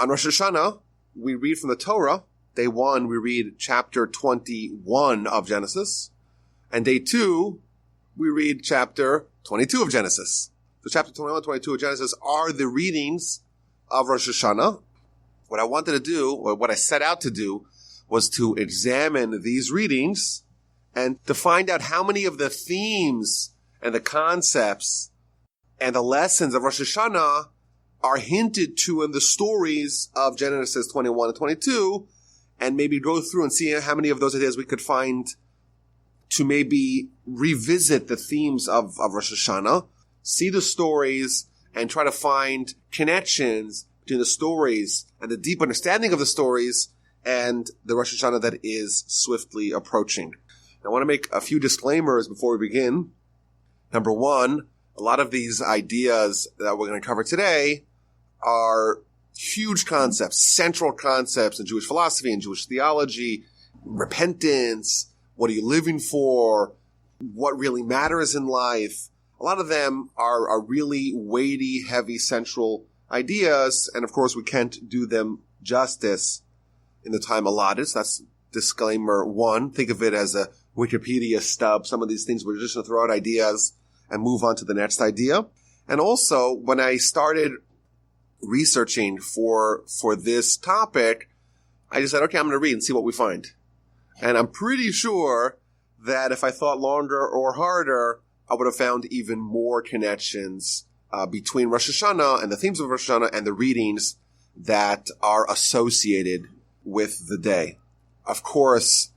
On Rosh Hashana, we read from the Torah. Day 1, we read chapter 21 of Genesis. And day 2, we read chapter 22 of Genesis. So chapter 21, 22 of Genesis are the readings of Rosh Hashana. What I wanted to do, or what I set out to do, was to examine these readings and to find out how many of the themes and the concepts and the lessons of Rosh Hashana are hinted to in the stories of Genesis 21 and 22, and maybe go through and see how many of those ideas we could find to maybe revisit the themes of Rosh Hashana, see the stories, and try to find connections between the stories and the deep understanding of the stories and the Rosh Hashana that is swiftly approaching. Now, I want to make a few disclaimers before we begin. Number one, a lot of these ideas that we're going to cover today are huge concepts, central concepts in Jewish philosophy and Jewish theology, repentance, what are you living for, what really matters in life. A lot of them are really weighty, heavy, central ideas, and of course we can't do them justice in the time allotted. So that's disclaimer one. Think of it as a Wikipedia stub. Some of these things we're just going to throw out ideas and move on to the next idea. And also, when I started researching for this topic, I just said, okay, I'm going to read and see what we find. And I'm pretty sure that if I thought longer or harder, I would have found even more connections between Rosh Hashana and the themes of Rosh Hashana and the readings that are associated with the day. Of course,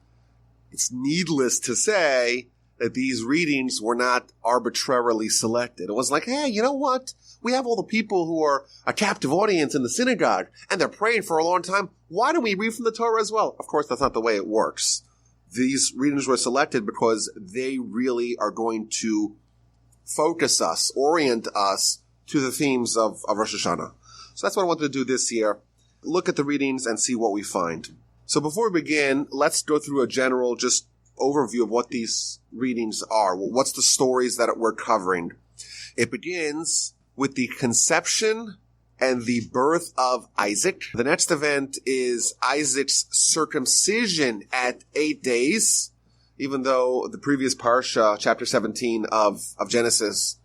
it's needless to say that these readings were not arbitrarily selected. It wasn't like, hey, you know what? We have all the people who are a captive audience in the synagogue, and they're praying for a long time. Why don't we read from the Torah as well? Of course, that's not the way it works. These readings were selected because they really are going to focus us, orient us to the themes of Rosh Hashana. So that's what I wanted to do this year. Look at the readings and see what we find. So before we begin, let's go through a general just overview of what these readings are. What's the stories that we're covering? It begins with the conception and the birth of Isaac. The next event is Isaac's circumcision at 8 days, even though the previous parsha, chapter 17 of Genesis,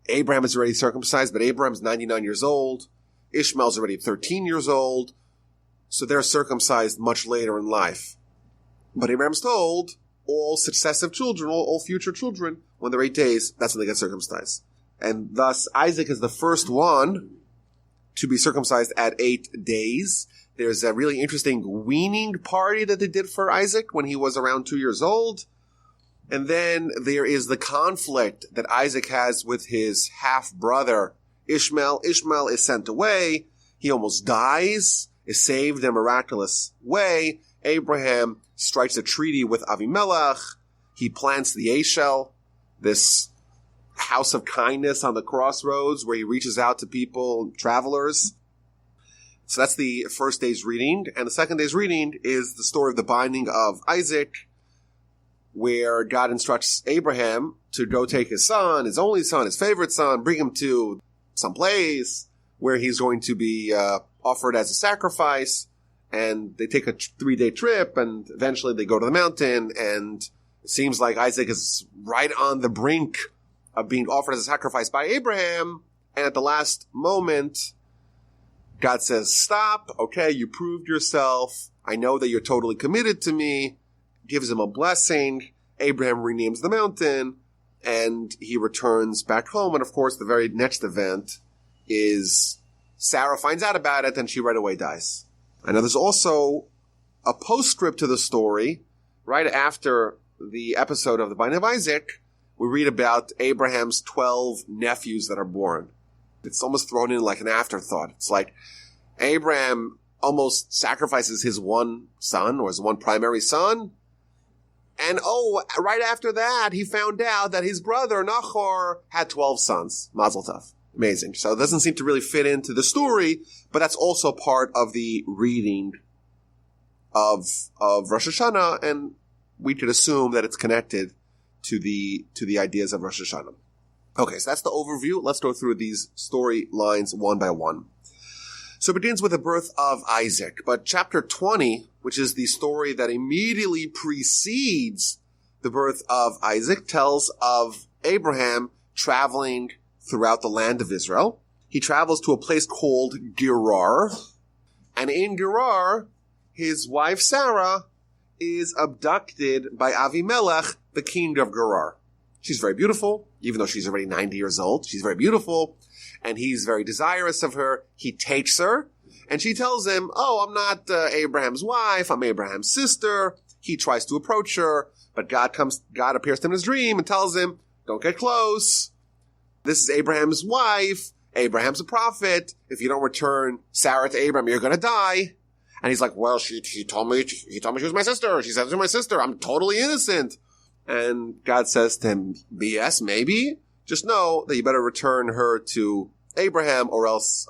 Abraham is already circumcised, but Abraham's 99 years old. Ishmael's already 13 years old. So they're circumcised much later in life. But Abraham's told all successive children, all future children, when they're 8 days, that's when they get circumcised. And thus, Isaac is the first one to be circumcised at 8 days. There's a really interesting weaning party that they did for Isaac when he was around 2 years old. And then there is the conflict that Isaac has with his half-brother, Ishmael. Ishmael is sent away. He almost dies, is saved in a miraculous way. Abraham strikes a treaty with Avimelech. He plants the Eshel, this house of kindness on the crossroads where he reaches out to people, travelers. So that's the first day's reading. And the second day's reading is the story of the binding of Isaac, where God instructs Abraham to go take his son, his only son, his favorite son, bring him to some place where he's going to be offered as a sacrifice. And they take a 3-day trip, and eventually they go to the mountain, and it seems like Isaac is right on the brink of being offered as a sacrifice by Abraham. And at the last moment, God says, stop. Okay, you proved yourself. I know that you're totally committed to me. Gives him a blessing. Abraham renames the mountain, and he returns back home. And of course, the very next event is Sarah finds out about it, and she right away dies. I know there's also a postscript to the story. Right after the episode of the binding of Isaac, we read about Abraham's 12 nephews that are born. It's almost thrown in like an afterthought. It's like Abraham almost sacrifices his one son, or his one primary son. And right after that, he found out that his brother Nahor had 12 sons. Mazel tov. Amazing. So it doesn't seem to really fit into the story, but that's also part of the reading of Rosh Hashana, and we could assume that it's connected to the ideas of Rosh Hashana. Okay, so that's the overview. Let's go through these storylines one by one. So it begins with the birth of Isaac. But chapter 20, which is the story that immediately precedes the birth of Isaac, tells of Abraham traveling throughout the land of Israel. He travels to a place called Gerar. And in Gerar, his wife Sarah is abducted by Avimelech, the king of Gerar. She's very beautiful, even though she's already 90 years old. She's very beautiful, and he's very desirous of her. He takes her, and she tells him, "Oh, I'm not Abraham's wife. I'm Abraham's sister." He tries to approach her, but God appears to him in his dream and tells him, "Don't get close. This is Abraham's wife. Abraham's a prophet. If you don't return Sarah to Abraham, you're going to die." And he's like, "Well, she told me she was my sister. She said she was my sister. I'm totally innocent." And God says to him, "BS, maybe. Just know that you better return her to Abraham, or else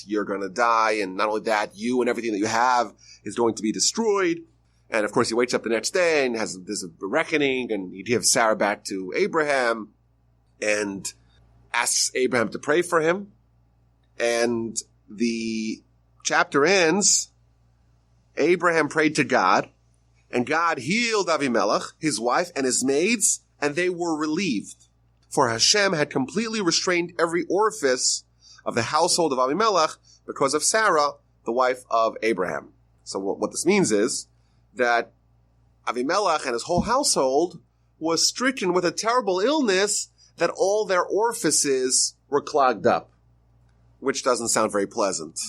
you're going to die. And not only that, you and everything that you have is going to be destroyed." And of course, he wakes up the next day and there's a reckoning, and he gives Sarah back to Abraham and asks Abraham to pray for him. And the chapter ends. Abraham prayed to God, and God healed Avimelech, his wife, and his maids, and they were relieved. For Hashem had completely restrained every orifice of the household of Avimelech because of Sarah, the wife of Abraham. So what this means is that Avimelech and his whole household was stricken with a terrible illness that all their orifices were clogged up, which doesn't sound very pleasant.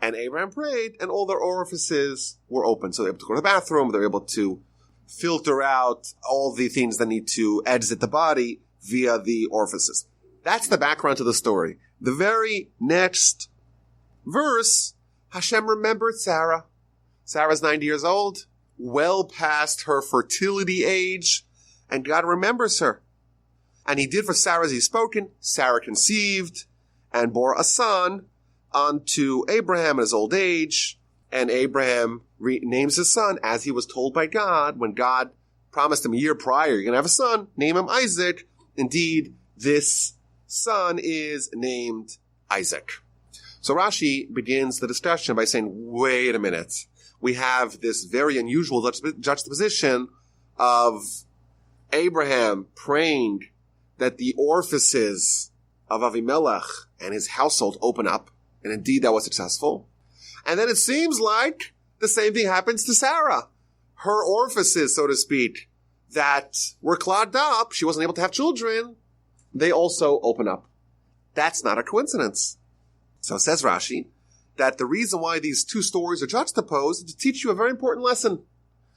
And Abraham prayed, and all their orifices were open. So they were able to go to the bathroom, they were able to filter out all the things that need to exit the body via the orifices. That's the background to the story. The very next verse, Hashem remembered Sarah. Sarah's 90 years old, well past her fertility age, and God remembers her. And he did for Sarah as he spoken. Sarah conceived and bore a son unto Abraham in his old age, and Abraham names his son as he was told by God. When God promised him a year prior, "You're going to have a son, name him Isaac." Indeed, this son is named Isaac. So Rashi begins the discussion by saying, wait a minute. We have this very unusual juxtaposition of Abraham praying that the orifices of Avimelech and his household open up. And indeed, that was successful. And then it seems like the same thing happens to Sarah. Her orifices, so to speak, that were clogged up, she wasn't able to have children, they also open up. That's not a coincidence. So says Rashi, that the reason why these two stories are juxtaposed is to teach you a very important lesson.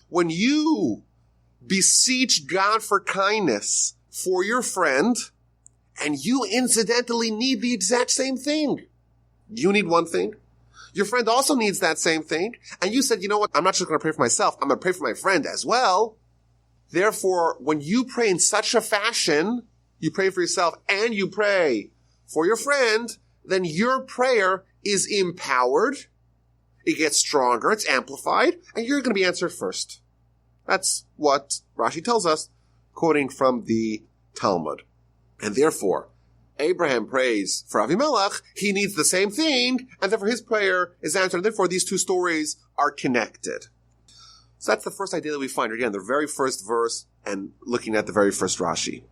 When you beseech God for kindness for your friend, and you incidentally need the exact same thing, you need one thing. Your friend also needs that same thing. And you said, "You know what? I'm not just going to pray for myself. I'm going to pray for my friend as well." Therefore, when you pray in such a fashion, you pray for yourself and you pray for your friend, then your prayer is empowered. It gets stronger. It's amplified. And you're going to be answered first. That's what Rashi tells us, quoting from the Talmud. And therefore, Abraham prays for Avimelech, he needs the same thing, and therefore his prayer is answered, and therefore these two stories are connected. So that's the first idea that we find, again, the very first verse, and looking at the very first Rashi.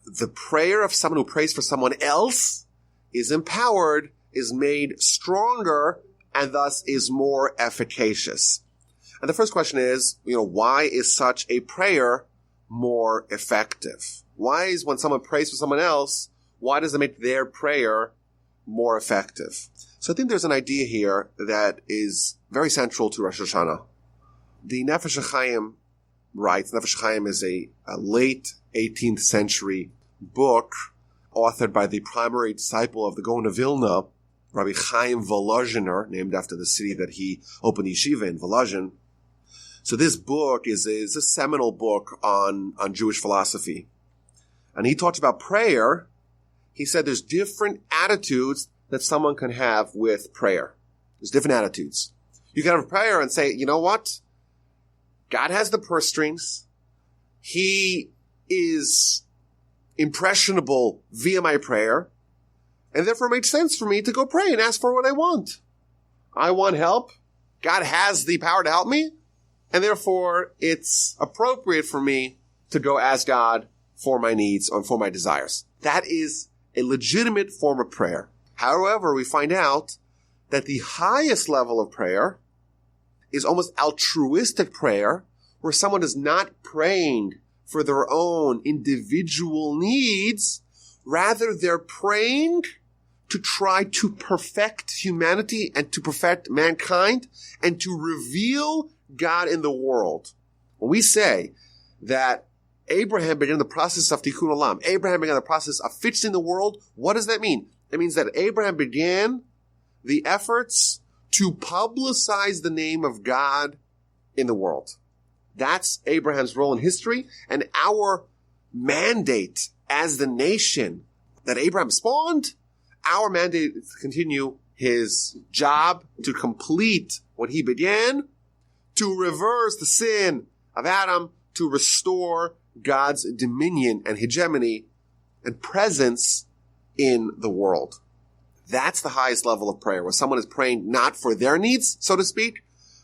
The prayer of someone who prays for someone else is empowered, is made stronger, and thus is more efficacious. And the first question is, why is such a prayer more effective? Why is when someone prays for someone else, why does it make their prayer more effective? So I think there's an idea here that is very central to Rosh Hashana. The Nefesh HaChaim writes, Nefesh HaChaim is a late 18th century book authored by the primary disciple of the Gaon of Vilna, Rabbi Chaim Volozhiner, named after the city that he opened yeshiva in, Volozhin. So this book is a seminal book on Jewish philosophy. And he talks about prayer. He said there's different attitudes that someone can have with prayer. There's different attitudes. You can have a prayer and say, "You know what? God has the purse strings. He is impressionable via my prayer. And therefore it makes sense for me to go pray and ask for what I want." I want help. God has the power to help me. And therefore, it's appropriate for me to go ask God for my needs or for my desires. That is a legitimate form of prayer. However, we find out that the highest level of prayer is almost altruistic prayer, where someone is not praying for their own individual needs. Rather, they're praying to try to perfect humanity and to perfect mankind and to reveal God in the world. When we say that Abraham began the process of tikkun olam, Abraham began the process of fixing the world, what does that mean? It means that Abraham began the efforts to publicize the name of God in the world. That's Abraham's role in history, and our mandate as the nation that Abraham spawned, our mandate is to continue his job, to complete what he began, to reverse the sin of Adam, to restore God's dominion and hegemony and presence in the world. That's the highest level of prayer, where someone is praying not for their needs, so to speak,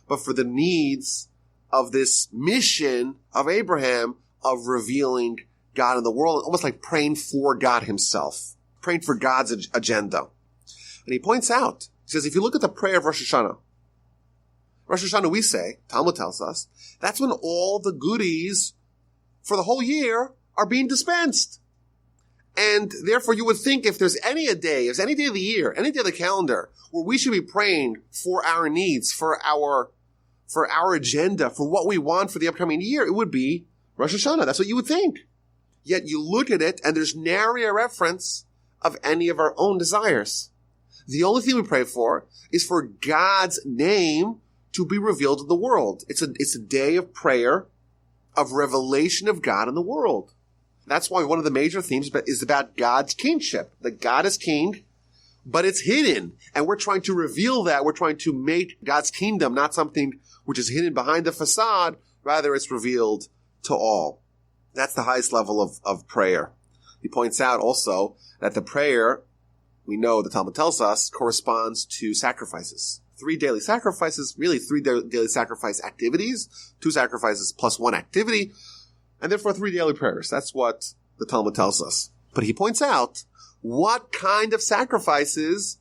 but for the needs of this mission of Abraham of revealing God in the world, almost like praying for God himself, praying for God's agenda. And he points out, he says, if you look at the prayer of Rosh Hashana, we say, Talmud tells us, that's when all the goodies for the whole year are being dispensed. And therefore you would think if there's any day of the year, any day of the calendar, where we should be praying for our needs, for our agenda, for what we want for the upcoming year, it would be Rosh Hashana. That's what you would think. Yet you look at it and there's nary a reference of any of our own desires. The only thing we pray for is for God's name to be revealed in the world. It's a day of prayer, of revelation of God in the world. That's why one of the major themes is about God's kingship. That God is king, but it's hidden. And we're trying to reveal that. We're trying to make God's kingdom not something which is hidden behind the facade. Rather, it's revealed to all. That's the highest level of prayer. He points out also that the prayer, we know the Talmud tells us, corresponds to sacrifices. 3 daily sacrifices, really 3 daily sacrifice activities, 2 sacrifices plus 1 activity, and therefore 3 daily prayers. That's what the Talmud tells us. But he points out, what kind of sacrifices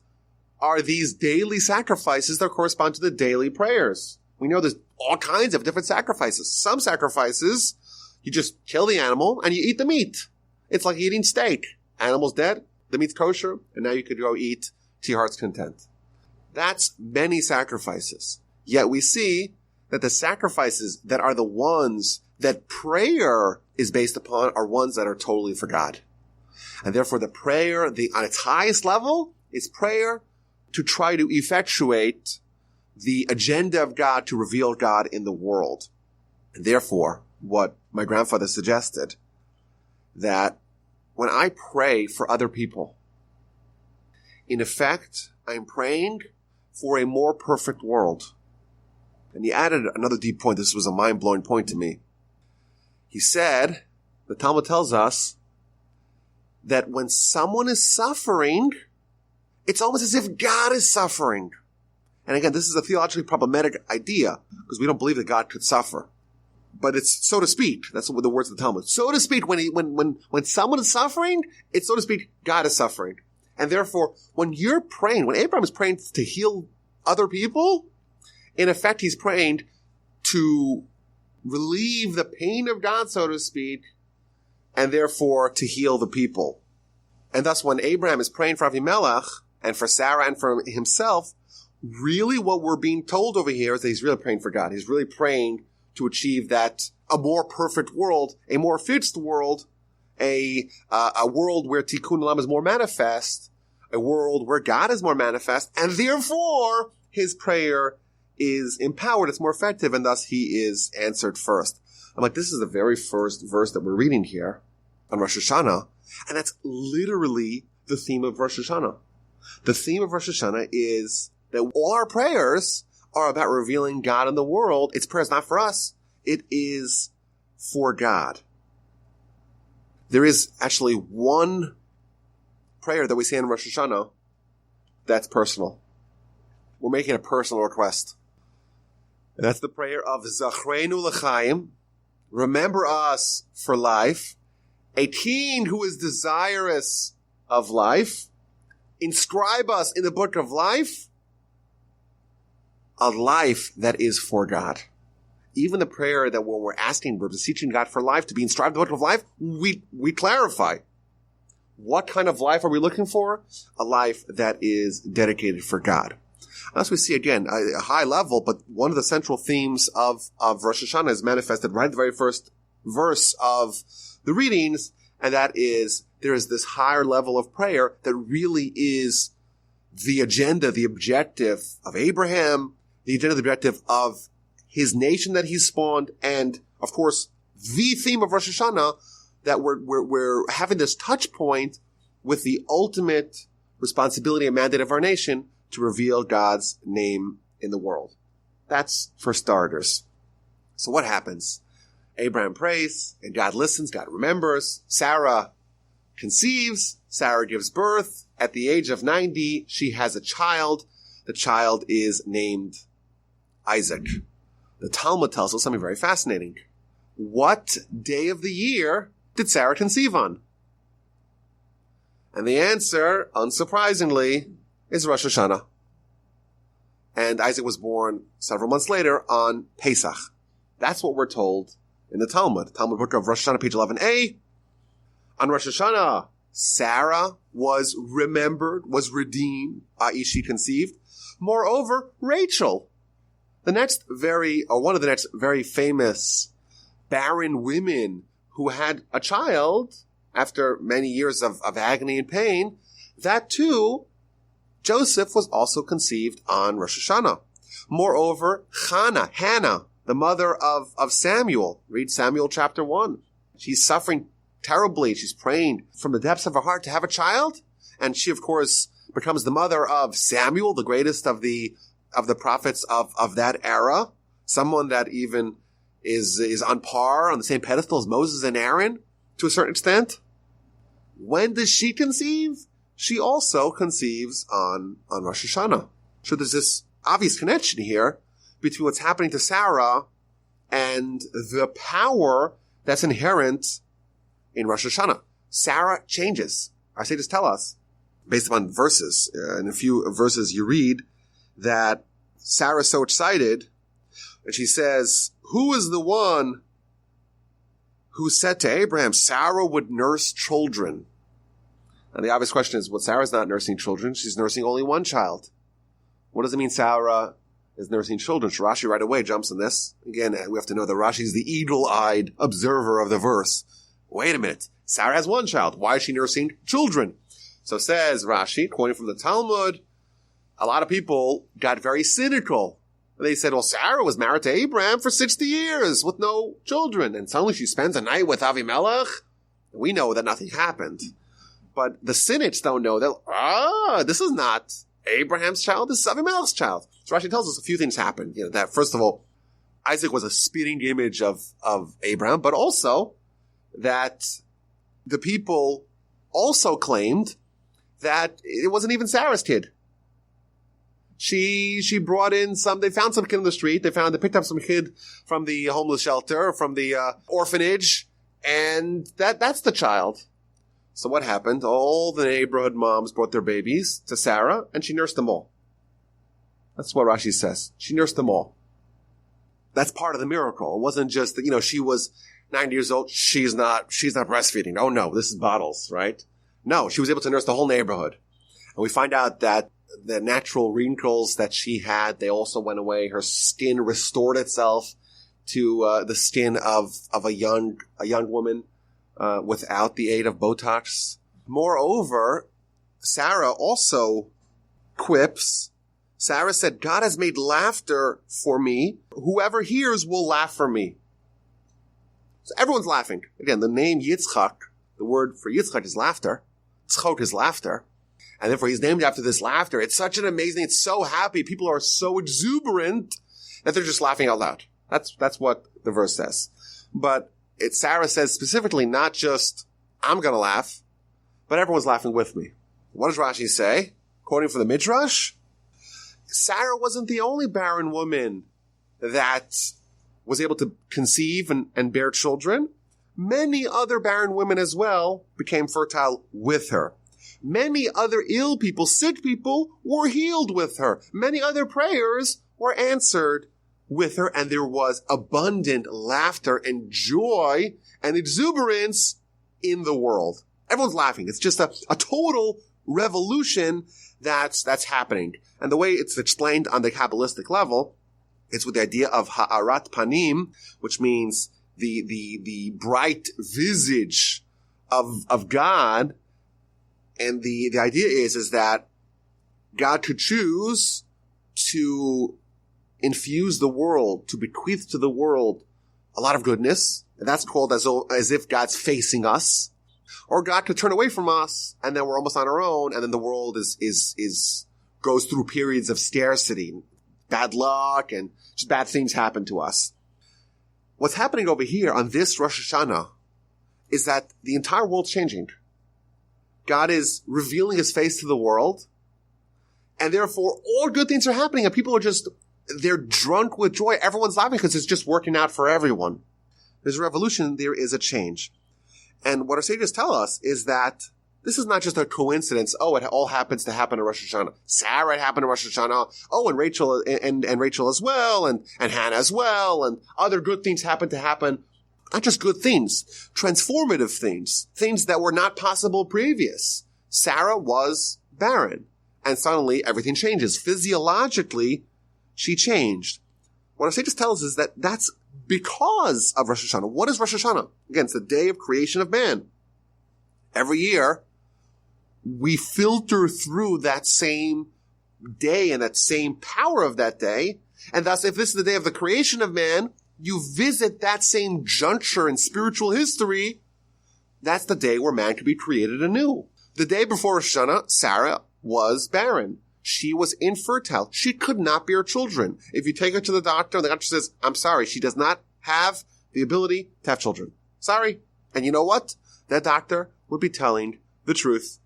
are these daily sacrifices that correspond to the daily prayers? We know there's all kinds of different sacrifices. Some sacrifices, you just kill the animal and you eat the meat. It's like eating steak. Animal's dead, the meat's kosher, and now you could go eat to your heart's content. That's many sacrifices. Yet we see that the sacrifices that are the ones that prayer is based upon are ones that are totally for God. And therefore the prayer, on its highest level, is prayer to try to effectuate the agenda of God to reveal God in the world. And therefore, what my grandfather suggested, that when I pray for other people, in effect, I'm praying for a more perfect world. And he added another deep point. This was a mind-blowing point to me. He said, the Talmud tells us that when someone is suffering, it's almost as if God is suffering. And again, this is a theologically problematic idea because we don't believe that God could suffer. But it's so to speak. That's what the words of the Talmud. So to speak, when someone is suffering, it's so to speak, God is suffering. And therefore, when you're praying, when Abraham is praying to heal other people, in effect, he's praying to relieve the pain of God, so to speak, and therefore to heal the people. And thus, when Abraham is praying for Avimelech and for Sarah and for himself, really what we're being told over here is that he's really praying for God. He's really praying to achieve that a more perfect world, a more fixed world, a world where Tikkun Olam is more manifest, a world where God is more manifest, and therefore his prayer is empowered, it's more effective, and thus he is answered first. I'm like, this is the very first verse that we're reading here on Rosh Hashana, and that's literally the theme of Rosh Hashana. The theme of Rosh Hashana is that all our prayers are about revealing God in the world. It's prayers not for us. It is for God. There is actually one prayer that we say in Rosh Hashana that's personal. we're making a personal request. And that's the prayer of Zachrenu L'chaim. Remember us for life. A teen who is desirous of life. Inscribe us in the book of life. A life that is for God. Even the prayer that when we're asking, we're beseeching God for life, to be inscribed in the book of life, we clarify. What kind of life are we looking for? A life that is dedicated for God. As we see again, a high level, but one of the central themes of Rosh Hashana is manifested right at the very first verse of the readings, and that is, there is this higher level of prayer that really is the agenda, the objective of Abraham, the agenda, the objective of his nation that he spawned, and of course, the theme of Rosh Hashanah, that we're having this touch point with the ultimate responsibility and mandate of our nation to reveal God's name in the world. That's for starters. So what happens? Abraham prays, and God listens, God remembers. Sarah conceives, Sarah gives birth. At the age of 90, she has a child. The child is named Isaac. The Talmud tells us something very fascinating. What day of the year did Sarah conceive on? And the answer, unsurprisingly, is Rosh Hashana. And Isaac was born several months later on Pesach. That's what we're told in the Talmud. Talmud book of Rosh Hashana, page 11a. On Rosh Hashana, Sarah was remembered, was redeemed, i.e. she conceived. Moreover, Rachel, one of the next very famous barren women who had a child after many years of agony and pain, that too, Joseph was also conceived on Rosh Hashanah. Moreover, Hannah, the mother of Samuel, read Samuel chapter 1. She's suffering terribly. She's praying from the depths of her heart to have a child. And she, of course, becomes the mother of Samuel, the greatest of the prophets of that era. Someone that even is on par, on the same pedestal as Moses and Aaron, to a certain extent. When does she conceive? She also conceives on Rosh Hashanah. So there's this obvious connection here between what's happening to Sarah and the power that's inherent in Rosh Hashanah. Sarah changes. Our sages tell us, based upon verses, in a few verses you read, that Sarah's so excited, and she says, who is the one who said to Abraham, Sarah would nurse children? And the obvious question is, well, Sarah's not nursing children. She's nursing only one child. What does it mean Sarah is nursing children? So Rashi right away jumps on this. Again, we have to know that Rashi is the eagle-eyed observer of the verse. Wait a minute. Sarah has one child. Why is she nursing children? So says Rashi, quoting from the Talmud, a lot of people got very cynical. They said, well, Sarah was married to Abraham for 60 years with no children. And suddenly she spends a night with Avimelech. We know that nothing happened. But the cynics don't know that, this is not Abraham's child, this is Avimelech's child. So Rashi tells us a few things happened. That first of all, Isaac was a spitting image of Abraham, but also that the people also claimed that it wasn't even Sarah's kid. She brought in they found some kid in the street, they picked up some kid from the homeless shelter, from the orphanage, and that's the child. So what happened? All the neighborhood moms brought their babies to Sarah, and she nursed them all. That's what Rashi says. She nursed them all. That's part of the miracle. It wasn't just that, she was 90 years old. She's not breastfeeding. Oh no, this is bottles, right? No, she was able to nurse the whole neighborhood. And we find out that the natural wrinkles that she had, they also went away. Her skin restored itself to the skin of a young woman. Without the aid of Botox. Moreover, Sarah also quips, Sarah said, God has made laughter for me. Whoever hears will laugh for me. So everyone's laughing. Again, the name Yitzchak, the word for Yitzchak is laughter. Tzchok is laughter. And therefore he's named after this laughter. It's such an amazing, it's so happy. People are so exuberant that they're just laughing out loud. That's what the verse says. But Sarah says specifically not just, I'm going to laugh, but everyone's laughing with me. What does Rashi say? Quoting from the Midrash, Sarah wasn't the only barren woman that was able to conceive and bear children. Many other barren women as well became fertile with her. Many other ill people, sick people, were healed with her. Many other prayers were answered with her, and there was abundant laughter and joy and exuberance in the world. Everyone's laughing. It's just a total revolution that's happening. And the way it's explained on the Kabbalistic level, it's with the idea of ha'arat panim, which means the bright visage of God. And the idea is that God could choose to infuse the world, to bequeath to the world a lot of goodness. And that's called as if God's facing us. Or God could turn away from us, and then we're almost on our own, and then the world goes through periods of scarcity, bad luck, and just bad things happen to us. What's happening over here on this Rosh Hashana is that the entire world's changing. God is revealing his face to the world, and therefore all good things are happening, and people are they're drunk with joy. Everyone's laughing because it's just working out for everyone. There's a revolution, there is a change. And what our sages tell us is that this is not just a coincidence. Oh, it all happens to happen in Rosh Hashanah. Sarah, it happened in Rosh Hashanah. Oh, and Rachel and Rachel as well, and Hannah as well, and other good things happen to happen. Not just good things, transformative things that were not possible previous. Sarah was barren, and suddenly everything changes. Physiologically, she changed. What our sages tell us is that that's because of Rosh Hashanah. What is Rosh Hashanah? Again, it's the day of creation of man. Every year, we filter through that same day and that same power of that day. And thus, if this is the day of the creation of man, you visit that same juncture in spiritual history. That's the day where man could be created anew. The day before Rosh Hashanah, Sarah was barren. She was infertile. She could not bear children. If you take her to the doctor, the doctor says, I'm sorry, she does not have the ability to have children. Sorry. And you know what? That doctor would be telling the truth.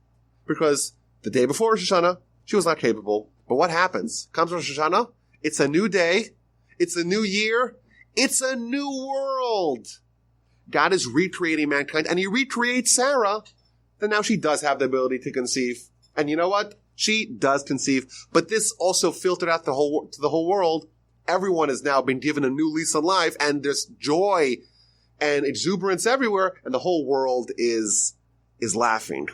Because the day before Rosh Hashanah, she was not capable. But what happens? Comes Rosh Hashanah, it's a new day, it's a new year, it's a new world. God is recreating mankind, and he recreates Sarah, then now she does have the ability to conceive. And you know what? She does conceive, but this also filtered out to the whole world. Everyone has now been given a new lease on life, and there's joy and exuberance everywhere, and the whole world is laughing.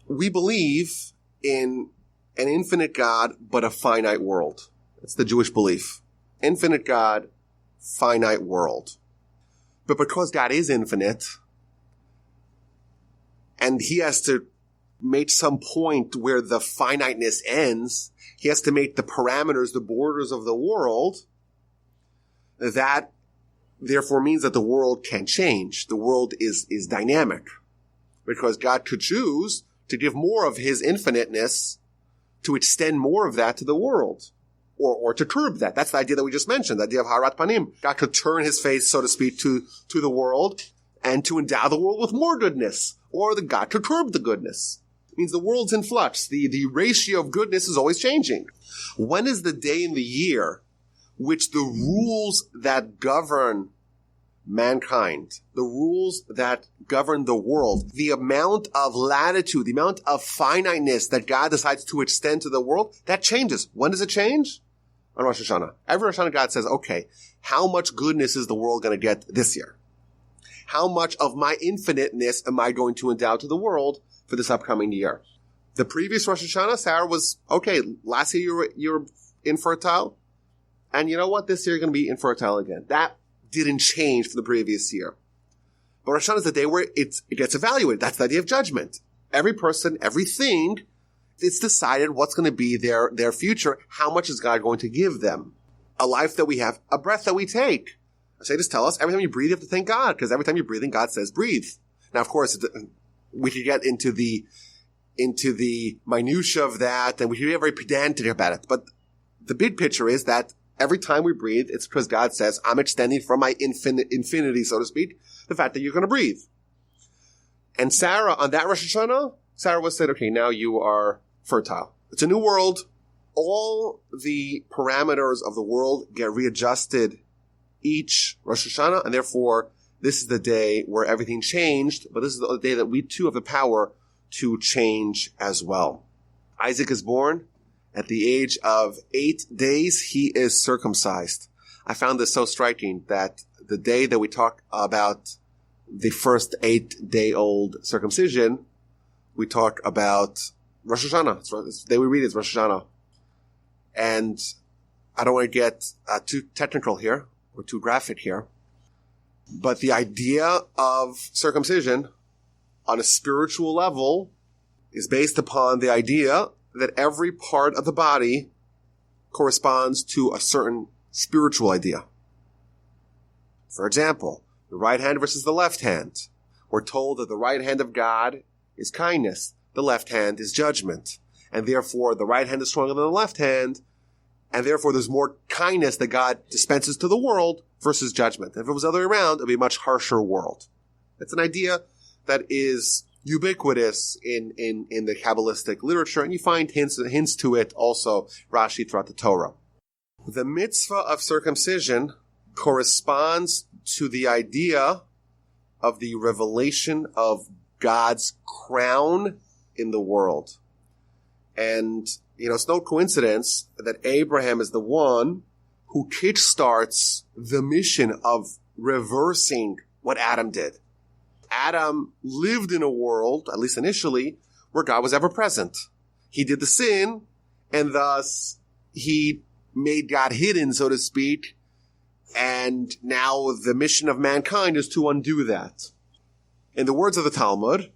We believe in an infinite God, but a finite world. That's the Jewish belief. Infinite God, finite world. But because God is infinite, and he has to make some point where the finiteness ends, he has to make the parameters, the borders of the world. That therefore means that the world can change. The world is dynamic. Because God could choose to give more of his infiniteness, to extend more of that to the world. Or to curb that. That's the idea that we just mentioned, the idea of Harat Panim. God could turn his face, so to speak, to the world, and to endow the world with more goodness. Or God could curb the goodness. It means the world's in flux. The ratio of goodness is always changing. When is the day in the year which the rules that govern mankind, the rules that govern the world, the amount of latitude, the amount of finiteness that God decides to extend to the world, that changes. When does it change? On Rosh Hashanah. Every Rosh Hashanah, God says, okay, how much goodness is the world going to get this year? How much of my infiniteness am I going to endow to the world for this upcoming year? The previous Rosh Hashanah, Sarah was, okay, last year you were infertile, and you know what? This year you're going to be infertile again. That didn't change from the previous year. But Rosh Hashanah is the day where it gets evaluated. That's the idea of judgment. Every person, everything, it's decided what's going to be their future. How much is God going to give them? A life that we have, a breath that we take. Sages tell us every time you breathe, you have to thank God, because every time you're breathing, God says breathe. Now, of course, we could get into the minutia of that, and we could get very pedantic about it. But the big picture is that every time we breathe, it's because God says, I'm extending from my infinity, so to speak, the fact that you're going to breathe. And Sarah, on that Rosh Hashanah, Sarah was said, okay, now you are fertile. It's a new world. all the parameters of the world get readjusted each Rosh Hashanah, and therefore this is the day where everything changed, but this is the day that we too have the power to change as well. Isaac is born. At the age of 8 days, he is circumcised. I found this so striking that the day that we talk about the first 8-day-old circumcision, we talk about Rosh Hashanah. The day we read is Rosh Hashanah. And I don't want to get too technical here or too graphic here, but the idea of circumcision on a spiritual level is based upon the idea that every part of the body corresponds to a certain spiritual idea. For example, the right hand versus the left hand. We're told that the right hand of God is kindness, the left hand is judgment, and therefore the right hand is stronger than the left hand, and therefore there's more kindness that God dispenses to the world versus judgment. If it was the other way around, it would be a much harsher world. It's an idea that is ubiquitous in the Kabbalistic literature, and you find hints to it also, Rashi, throughout the Torah. The mitzvah of circumcision corresponds to the idea of the revelation of God's crown in the world. And, it's no coincidence that Abraham is the one who kickstarts the mission of reversing what Adam did. Adam lived in a world, at least initially, where God was ever present. He did the sin, and thus he made God hidden, so to speak, and now the mission of mankind is to undo that. In the words of the Talmud,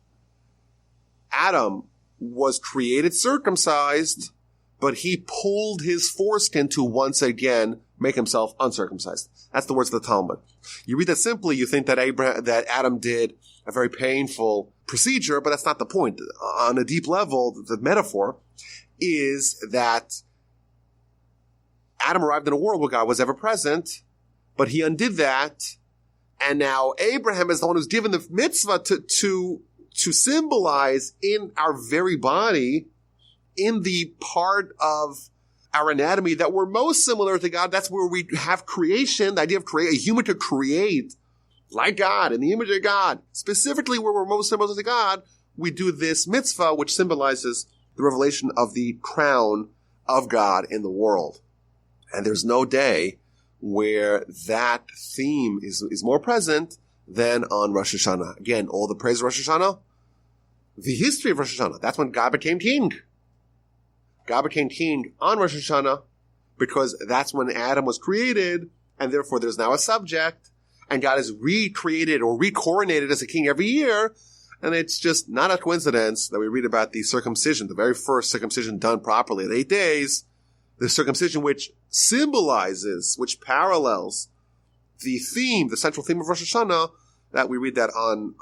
Adam was created circumcised, but he pulled his foreskin to once again make himself uncircumcised. That's the words of the Talmud. You read that simply, you think that Adam did a very painful procedure, but that's not the point. On a deep level, the metaphor is that Adam arrived in a world where God was ever present, but he undid that, and now Abraham is the one who's given the mitzvah to symbolize in our very body, in the part of our anatomy that we're most similar to God. That's where we have creation, the idea of a human to create like God, in the image of God. Specifically where we're most similar to God, we do this mitzvah, which symbolizes the revelation of the crown of God in the world. And there's no day where that theme is more present than on Rosh Hashanah. Again, all the praise of Rosh Hashanah, the history of Rosh Hashanah. That's when God became king. God became king on Rosh Hashanah because that's when Adam was created, and therefore there's now a subject, and God is recreated or recoronated as a king every year, and it's just not a coincidence that we read about the circumcision, the very first circumcision done properly at 8 days, the circumcision which symbolizes, which parallels the theme, the central theme of Rosh Hashanah, that we read that on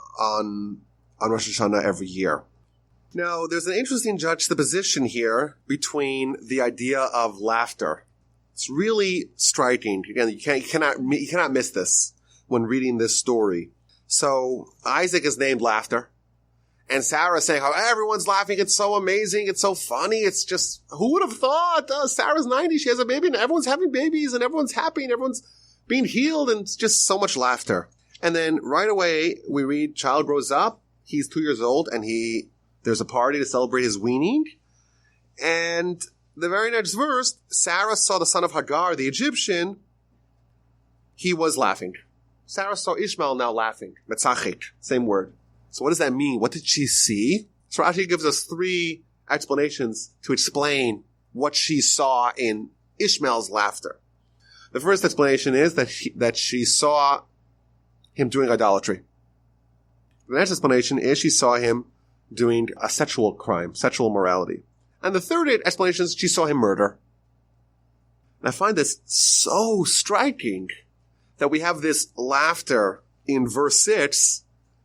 Rosh Hashanah every year. Now, there's an interesting juxtaposition here between the idea of laughter. It's really striking. Again, you cannot miss this when reading this story. So Isaac is named Laughter, and Sarah is saying how everyone's laughing. It's so amazing. It's so funny. It's just, who would have thought? Sarah's 90. She has a baby, and everyone's having babies, and everyone's happy, and everyone's being healed, and it's just so much laughter. And then right away, we read, child grows up. He's 2 years old, and there's a party to celebrate his weaning. And the very next verse, Sarah saw the son of Hagar, the Egyptian. He was laughing. Sarah saw Ishmael now laughing. Metzachik, same word. So what does that mean? What did she see? So Rashi gives us 3 explanations to explain what she saw in Ishmael's laughter. The first explanation is that she saw him doing idolatry. The next explanation is she saw him doing a sexual crime, sexual immorality. And the third explanation is she saw him murder. And I find this so striking that we have this laughter in verse 6,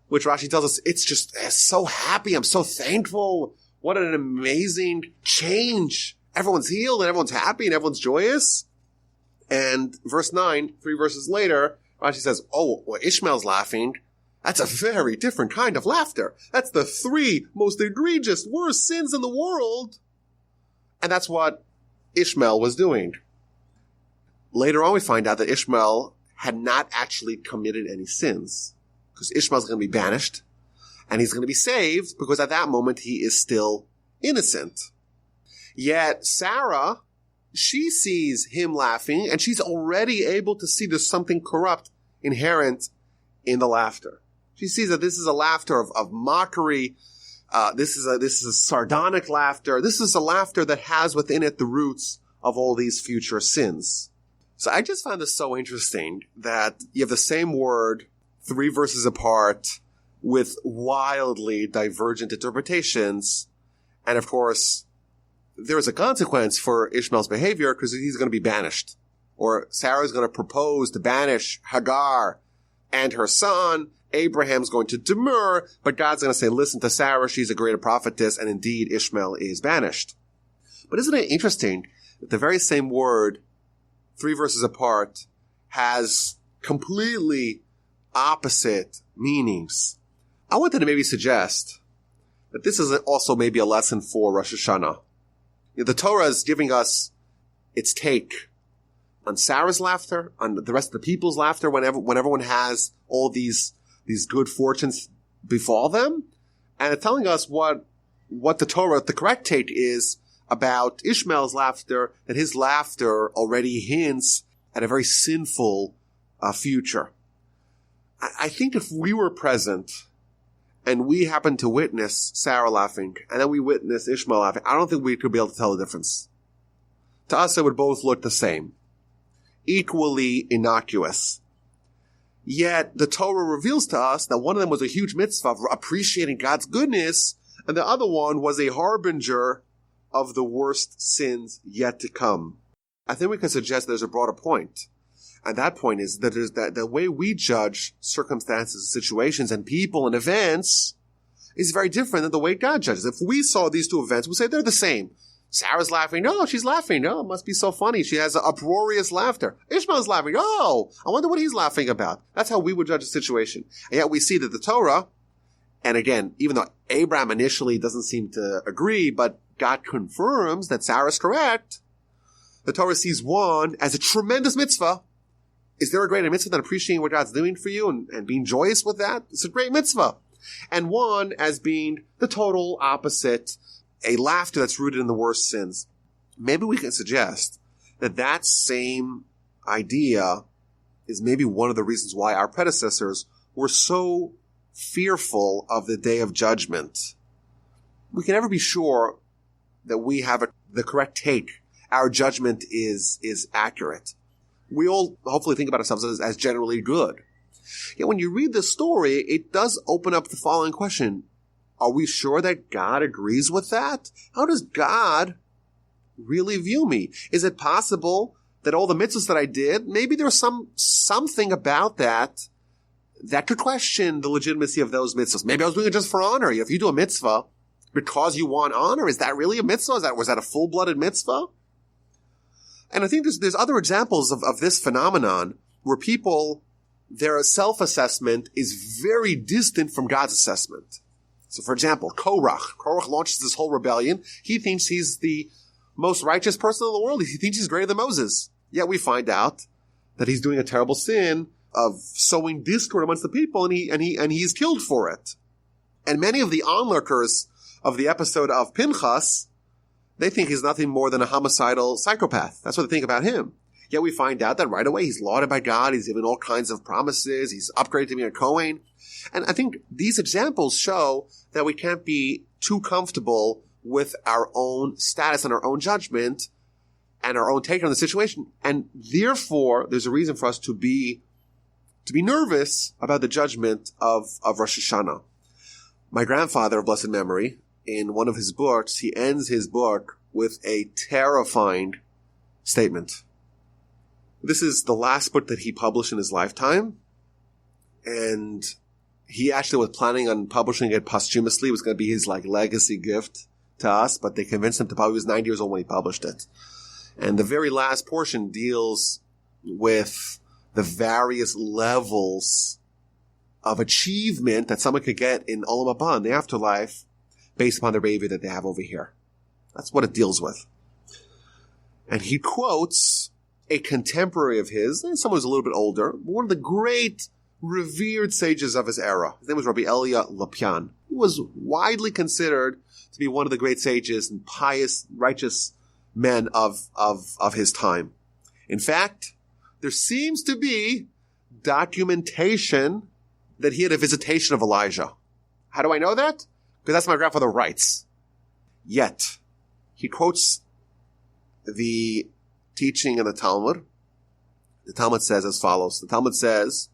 which Rashi tells us, it's so happy, I'm so thankful, what an amazing change. Everyone's healed and everyone's happy and everyone's joyous. And verse 9, 3 verses later, Rashi says, Ishmael's laughing. That's a very different kind of laughter. That's the 3 most egregious, worst sins in the world. And that's what Ishmael was doing. Later on, we find out that Ishmael had not actually committed any sins, because Ishmael's going to be banished, and he's going to be saved because at that moment he is still innocent. Yet Sarah, she sees him laughing, and she's already able to see there's something corrupt inherent in the laughter. She sees that this is a laughter of mockery. This is a sardonic laughter. This is a laughter that has within it the roots of all these future sins. So I just found this so interesting that you have the same word 3 verses apart with wildly divergent interpretations. And of course, there is a consequence for Ishmael's behavior because he's going to be banished. Or Sarah's going to propose to banish Hagar and her son. Abraham's going to demur, but God's going to say, listen to Sarah, she's a greater prophetess, and indeed Ishmael is banished. But isn't it interesting that the very same word, 3 verses apart, has completely opposite meanings? I wanted to maybe suggest that this is also maybe a lesson for Rosh Hashana. The Torah is giving us its take on Sarah's laughter, on the rest of the people's laughter when everyone has all these good fortunes befall them, and it's telling us what the Torah, the correct take is about Ishmael's laughter, that his laughter already hints at a very sinful future. I think if we were present and we happened to witness Sarah laughing, and then we witness Ishmael laughing, I don't think we could be able to tell the difference. To us, it would both look the same, equally innocuous. Yet the Torah reveals to us that one of them was a huge mitzvah of appreciating God's goodness, and the other one was a harbinger of the worst sins yet to come. I think we can suggest there's a broader point. And that point is that the way we judge circumstances, situations, and people and events is very different than the way God judges. If we saw these two events, we'd say they're the same. Sarah's laughing. No, she's laughing. No, it must be so funny. She has uproarious laughter. Ishmael's laughing. Oh, I wonder what he's laughing about. That's how we would judge a situation. And yet we see that the Torah, and again, even though Abraham initially doesn't seem to agree, but God confirms that Sarah's correct, the Torah sees one as a tremendous mitzvah. Is there a greater mitzvah than appreciating what God's doing for you and being joyous with that? It's a great mitzvah. And one as being the total opposite, a laughter that's rooted in the worst sins. Maybe we can suggest that same idea is maybe one of the reasons why our predecessors were so fearful of the day of judgment. We can never be sure that we have the correct take. Our judgment is accurate. We all hopefully think about ourselves as generally good. Yet when you read this story, it does open up the following question. Are we sure that God agrees with that? How does God really view me? Is it possible that all the mitzvahs that I did, maybe there's something about that could question the legitimacy of those mitzvahs? Maybe I was doing it just for honor. If you do a mitzvah because you want honor, is that really a mitzvah? Was that a full-blooded mitzvah? And I think there's other examples of this phenomenon where people, their self-assessment is very distant from God's assessment. So, for example, Korach launches this whole rebellion. He thinks he's the most righteous person in the world. He thinks he's greater than Moses. Yet we find out that he's doing a terrible sin of sowing discord amongst the people, and he's killed for it. And many of the onlookers of the episode of Pinchas, they think he's nothing more than a homicidal psychopath. That's what they think about him. Yet we find out that right away he's lauded by God. He's given all kinds of promises. He's upgraded to being a Kohen. And I think these examples show that we can't be too comfortable with our own status and our own judgment and our own take on the situation. And therefore, there's a reason for us to be nervous about the judgment of Rosh Hashana. My grandfather of blessed memory, in one of his books, he ends his book with a terrifying statement. This is the last book that he published in his lifetime, and he actually was planning on publishing it posthumously. It was going to be his legacy gift to us, but they convinced him to publish. He was 90 years old when he published it. And the very last portion deals with the various levels of achievement that someone could get in Olam Haba, in the afterlife, based upon the behavior that they have over here. That's what it deals with. And he quotes a contemporary of his, someone who's a little bit older, one of the great revered sages of his era. His name was Rabbi Elia Lopian. He was widely considered to be one of the great sages and pious, righteous men of his time. In fact, there seems to be documentation that he had a visitation of Elijah. How do I know that? Because that's what my grandfather writes. Yet, he quotes the teaching in the Talmud. The Talmud says as follows. The Talmud says,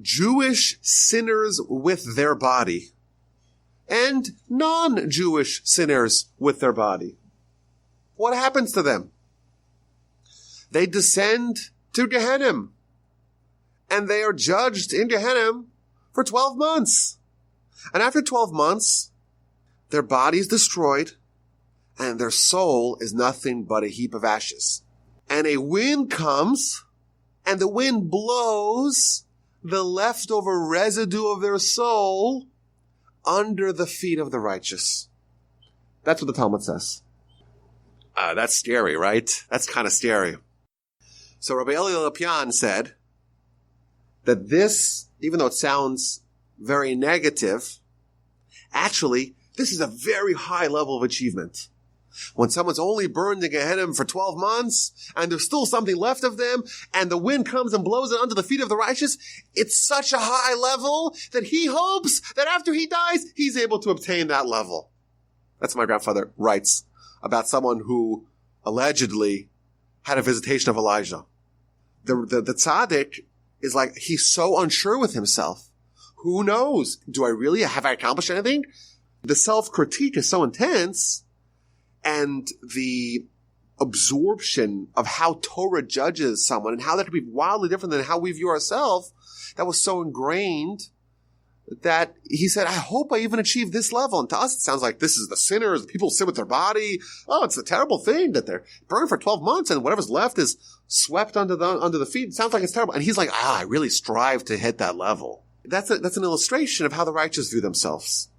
Jewish sinners with their body and non-Jewish sinners with their body. What happens to them? They descend to Gehenna, and they are judged in Gehenna for 12 months. And after 12 months, their body is destroyed, and their soul is nothing but a heap of ashes. And a wind comes, and the wind blows the leftover residue of their soul under the feet of the righteous. That's what the Talmud says. That's scary, right? That's kind of scary. So Rabbi Elia Lopian said that this, even though it sounds very negative, actually, this is a very high level of achievement. When someone's only burned in Gehenna for 12 months, and there's still something left of them, and the wind comes and blows it under the feet of the righteous, it's such a high level that he hopes that after he dies, he's able to obtain that level. That's what my grandfather writes about someone who allegedly had a visitation of Elijah. The tzaddik is like, he's so unsure with himself. Who knows? Have I accomplished anything? The self-critique is so intense, and the absorption of how Torah judges someone and how that could be wildly different than how we view ourselves, that was so ingrained that he said, I hope I even achieve this level. And to us, it sounds like this is the sinners, the people sit with their body. Oh, it's a terrible thing that they're burned for 12 months and whatever's left is swept under the feet. It sounds like it's terrible. And he's like, I really strive to hit that level. That's an illustration of how the righteous view themselves.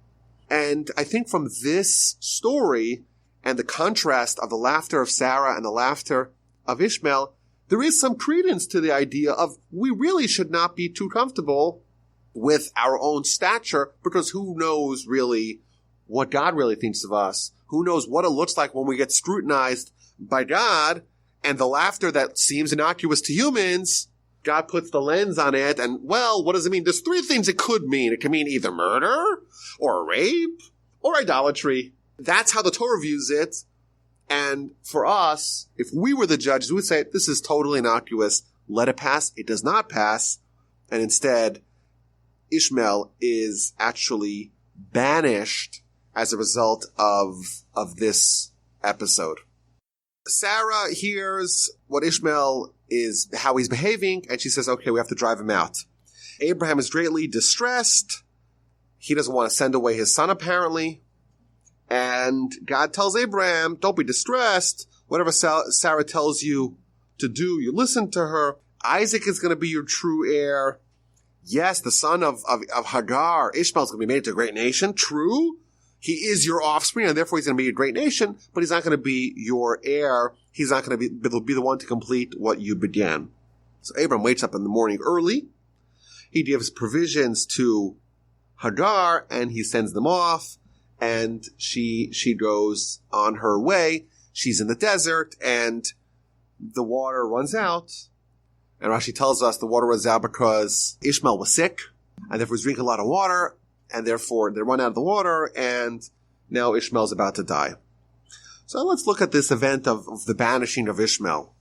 And I think from this story and the contrast of the laughter of Sarah and the laughter of Ishmael, there is some credence to the idea of we really should not be too comfortable with our own stature, because who knows really what God really thinks of us? Who knows what it looks like when we get scrutinized by God, and the laughter that seems innocuous to humans, God puts the lens on it, and well, what does it mean? There's three things it could mean. It can mean either murder, or rape, or idolatry. That's how the Torah views it. And for us, if we were the judges, we would say, this is totally innocuous. Let it pass. It does not pass. And instead, Ishmael is actually banished as a result of this episode. Sarah hears what Ishmael is, how he's behaving, and she says, okay, we have to drive him out. Abraham is greatly distressed. He doesn't want to send away his son, apparently. And God tells Abraham, don't be distressed. Whatever Sarah tells you to do, you listen to her. Isaac is going to be your true heir. Yes, the son of Hagar, Ishmael, is going to be made into a great nation. True. He is your offspring, and therefore he's going to be a great nation, but he's not going to be your heir. He's not going to be the one to complete what you began. So Abram wakes up in the morning early. He gives provisions to Hagar, and he sends them off, and she goes on her way. She's in the desert, and the water runs out. And Rashi tells us the water runs out because Ishmael was sick, and therefore he's drinking a lot of water, and therefore they run out of the water, and now Ishmael's about to die. So let's look at this event of the banishing of Ishmael.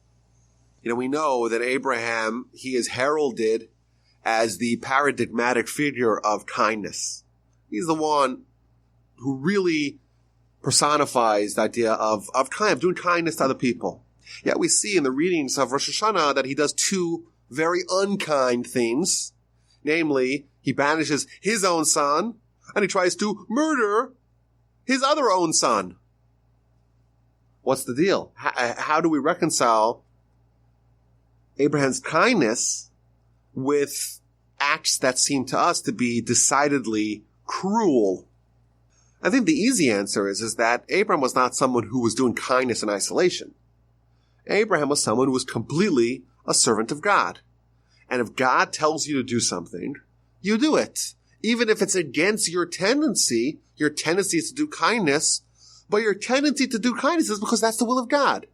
We know that Abraham, he is heralded as the paradigmatic figure of kindness. He's the one who really personifies the idea of doing kindness to other people. Yet we see in the readings of Rosh Hashana that he does two very unkind things. Namely, he banishes his own son, and he tries to murder his other own son. What's the deal? How do we reconcile Abraham's kindness with acts that seem to us to be decidedly cruel? I think the easy answer is that Abraham was not someone who was doing kindness in isolation. Abraham was someone who was completely a servant of God. And if God tells you to do something, you do it. Even if it's against your tendency is to do kindness, but your tendency to do kindness is because that's the will of God.